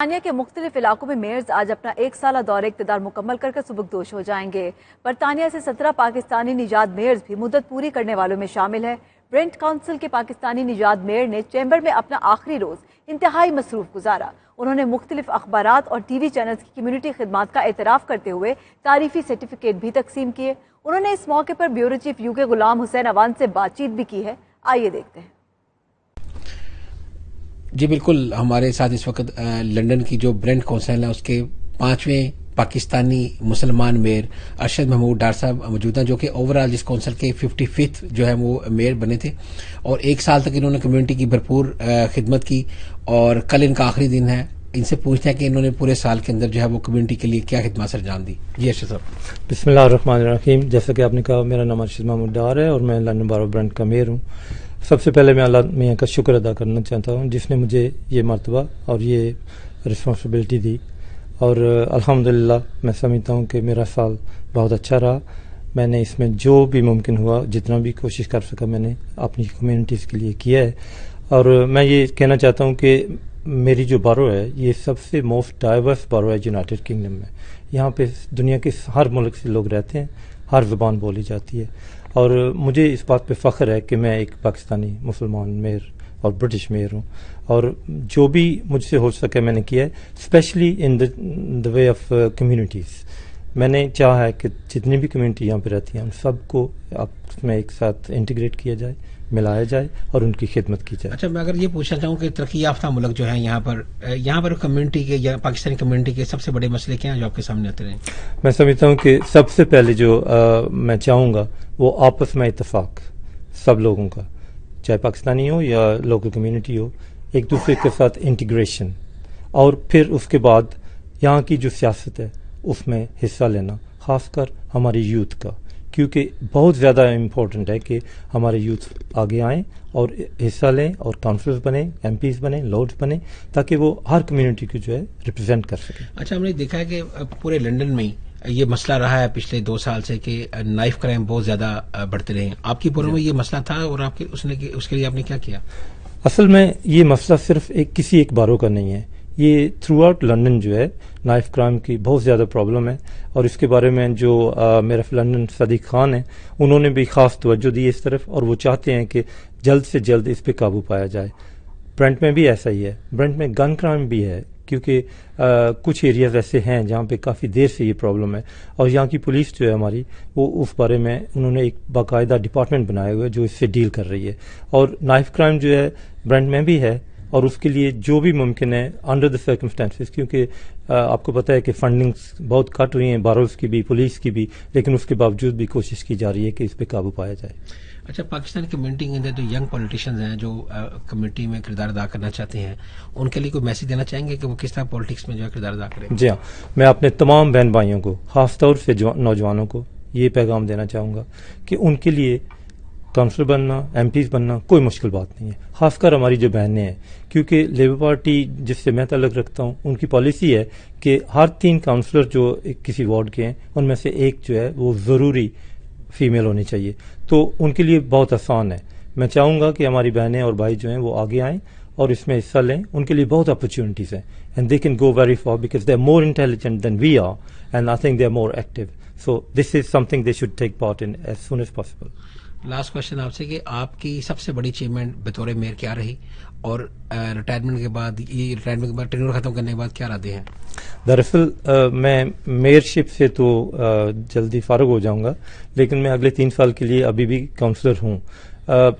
برطانیہ کے مختلف علاقوں میں میئرز آج اپنا ایک سالہ دورہ اقتدار مکمل کر سبکدوش ہو جائیں گے۔ برطانیہ سے 17 پاکستانی نژاد میئرز بھی مدت پوری کرنے والوں میں شامل ہیں۔ برینٹ کونسل کے پاکستانی نژاد میئر نے چیمبر میں اپنا آخری روز انتہائی مصروف گزارا۔ انہوں نے مختلف اخبارات اور ٹی وی چینلز کی کمیونٹی خدمات کا اعتراف کرتے ہوئے تعریفی سرٹیفکیٹ بھی تقسیم کیے۔ انہوں نے اس موقع پر بیورو چیف یو کے غلام حسین اوان سے بات چیت بھی کی ہے۔ آئیے دیکھتے ہیں۔ جی بالکل، ہمارے ساتھ اس وقت لنڈن کی جو برینٹ کونسل ہے اس کے 5ویں پاکستانی مسلمان میئر ارشد محمود ڈار صاحب موجود ہیں، جو کہ اوورآل اس کونسل کے 55 جو ہے وہ میئر بنے تھے اور ایک سال تک انہوں نے کمیونٹی کی بھرپور خدمت کی اور کل ان کا آخری دن ہے۔ ان سے پوچھتے ہیں کہ انہوں نے پورے سال کے اندر جو ہے وہ کمیونٹی کے لیے کیا خدمات سر انجام دی۔ جی ارشد صاحب۔ بسم اللہ الرحمن الرحیم۔ جیسا کہ آپ نے کہا، میرا نام ارشد محمود ڈار ہے اور میں لندن بار آف برینٹ کا میئر ہوں۔ سب سے پہلے میں اللہ میاں کا شکر ادا کرنا چاہتا ہوں جس نے مجھے یہ مرتبہ اور یہ رسپانسبلٹی دی، اور الحمدللہ میں سمجھتا ہوں کہ میرا سال بہت اچھا رہا۔ میں نے اس میں جو بھی ممکن ہوا، جتنا بھی کوشش کر سکا، میں نے اپنی کمیونٹیز کے لیے کیا ہے۔ اور میں یہ کہنا چاہتا ہوں کہ میری جو بارو ہے یہ سب سے موسٹ ڈائیورس بارو ہے یونائٹڈ کنگڈم میں۔ یہاں پہ دنیا کے ہر ملک سے لوگ رہتے ہیں، ہر زبان بولی جاتی ہے، اور مجھے اس بات پہ فخر ہے کہ میں ایک پاکستانی مسلمان میئر اور برٹش میئر ہوں، اور جو بھی مجھ سے ہو سکے میں نے کیا ہے، especially in the way of communities. میں نے چاہا ہے کہ جتنی بھی کمیونٹی یہاں پہ رہتی ہیں ان سب کو آپس میں ایک ساتھ انٹیگریٹ کیا جائے، ملایا جائے اور ان کی خدمت کی جائے۔ اچھا، میں اگر یہ پوچھنا چاہوں کہ ترقی یافتہ ملک جو ہے یہاں پر کمیونٹی کے یا پاکستانی کمیونٹی کے سب سے بڑے مسئلے کیا ہیں جو آپ کے سامنے آتے رہے؟ میں سمجھتا ہوں کہ سب سے پہلے جو میں چاہوں گا وہ آپس میں اتفاق سب لوگوں کا، چاہے پاکستانی ہو یا لوکل کمیونٹی ہو، ایک دوسرے کے ساتھ انٹیگریشن، اور پھر اس کے بعد یہاں کی جو سیاست ہے اس میں حصہ لینا، خاص کر ہماری یوتھ کا، کیونکہ بہت زیادہ امپورٹنٹ ہے کہ ہمارے یوتھ آگے آئیں اور حصہ لیں اور کاؤنسلرز بنیں، ایم پیز بنیں، لارڈز بنیں، تاکہ وہ ہر کمیونٹی کو جو ہے ریپرزینٹ کر سکیں۔ اچھا، ہم نے دیکھا ہے کہ پورے لنڈن میں یہ مسئلہ رہا ہے پچھلے 2 سال سے کہ نائف کرائم بہت زیادہ بڑھتے رہے ہیں۔ آپ کی پوروں میں یہ مسئلہ تھا اور اس کے لیے آپ نے کیا کیا؟ اصل میں یہ مسئلہ صرف کسی ایک باروں کا نہیں ہے، یہ تھرو آؤٹ لنڈن جو ہے نائف کرائم کی بہت زیادہ پرابلم ہے، اور اس کے بارے میں جو میرا لنڈن صدیق خان ہیں انہوں نے بھی خاص توجہ دی اس طرف، اور وہ چاہتے ہیں کہ جلد سے جلد اس پہ قابو پایا جائے۔ برینٹ میں بھی ایسا ہی ہے، برینٹ میں گن کرائم بھی ہے، کیونکہ کچھ ایریاز ایسے ہیں جہاں پہ کافی دیر سے یہ پرابلم ہے، اور یہاں کی پولیس جو ہے ہماری، وہ اس بارے میں انہوں نے ایک باقاعدہ ڈپارٹمنٹ بنایا ہوا ہے جو اس سے ڈیل کر رہی ہے۔ اور نائف کرائم جو ہے برینٹ میں بھی ہے، اور اس کے لیے جو بھی ممکن ہے انڈر دا سرکمسٹانسز، کیونکہ آپ کو پتہ ہے کہ فنڈنگز بہت کٹ ہوئی ہیں، باروز کی بھی، پولیس کی بھی، لیکن اس کے باوجود بھی کوشش کی جا رہی ہے کہ اس پہ قابو پایا جائے۔ اچھا، پاکستانی کمیونٹی کے اندر جو ینگ پولیٹیشنز ہیں جو کمیونٹی میں کردار ادا کرنا چاہتے ہیں، ان کے لیے کوئی میسج دینا چاہیں گے کہ وہ کس طرح پالیٹکس میں جو ہے کردار ادا کریں؟ جی ہاں، میں اپنے تمام بہن بھائیوں کو، خاص طور سے نوجوانوں کو یہ پیغام دینا چاہوں گا کہ ان کے لیے کونسلر بننا، ایم پیز بننا کوئی مشکل بات نہیں ہے، خاص کر ہماری جو بہنیں ہیں، کیونکہ لیبر پارٹی جس سے میں تعلق رکھتا ہوں ان کی پالیسی ہے کہ ہر 3 کونسلر جو کسی وارڈ کے ہیں ان میں سے ایک جو ہے وہ ضروری فیمیل ہونی چاہیے، تو ان کے لیے بہت آسان ہے۔ میں چاہوں گا کہ ہماری بہنیں اور بھائی جو ہیں وہ آگے آئیں اور اس میں حصہ لیں، ان کے لیے بہت اپرچونیٹیز ہیں، and they can go very far because they are more intelligent than we are, and I think they are more active, so this is something they should take part in as soon as possible. Last question آپ سے کہ آپ کی سب سے بڑی achievement بطور mayor کیا رہی، اور ریٹائرمنٹ کے بعد ٹینیور ختم کرنے کے بعد کیا ارادے ہیں؟ دراصل میں میئرشپ سے تو جلدی فارغ ہو جاؤں گا، لیکن میں اگلے 3 سال کے لیے ابھی بھی کونسلر ہوں۔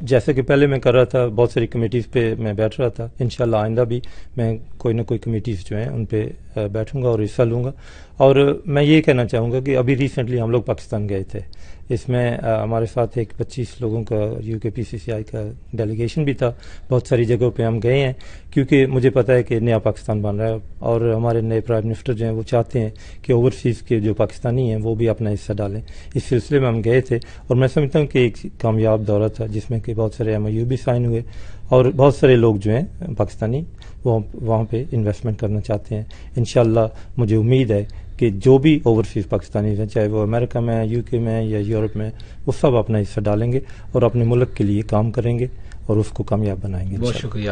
جیسے کہ پہلے میں کر رہا تھا، بہت ساری کمیٹیز پہ میں بیٹھ رہا تھا، انشاءاللہ آئندہ بھی میں کوئی نہ کوئی کمیٹیز جو ہیں ان پہ بیٹھوں گا اور حصہ لوں گا۔ اور میں یہ کہنا چاہوں گا کہ ابھی ریسنٹلی ہم لوگ پاکستان گئے تھے، اس میں ہمارے ساتھ ایک 25 لوگوں کا یو کے پی سی سی آئی کا ڈیلیگیشن بھی تھا۔ بہت ساری جگہوں پہ ہم گئے ہیں کیونکہ مجھے پتہ ہے کہ نیا پاکستان بن رہا ہے، اور ہمارے نئے پرائم منسٹر جو ہیں وہ چاہتے ہیں کہ اوورسیز کے جو پاکستانی ہیں وہ بھی اپنا حصہ ڈالیں۔ اس سلسلے میں ہم گئے تھے، اور میں سمجھتا ہوں کہ ایک کامیاب دورہ تھا جس میں کہ بہت سارے ایم او یو بھی سائن ہوئے، اور بہت سارے لوگ جو ہیں پاکستانی وہ وہاں پہ انویسٹمنٹ کرنا چاہتے ہیں۔ انشاءاللہ مجھے امید ہے کہ جو بھی اوورسیز پاکستانی ہیں، چاہے وہ امریکہ میں، یو کے میں یا یورپ میں، وہ سب اپنا حصہ ڈالیں گے اور اپنے ملک کے لیے کام کریں گے اور اس کو کامیاب بنائیں گے۔ بہت شکریہ۔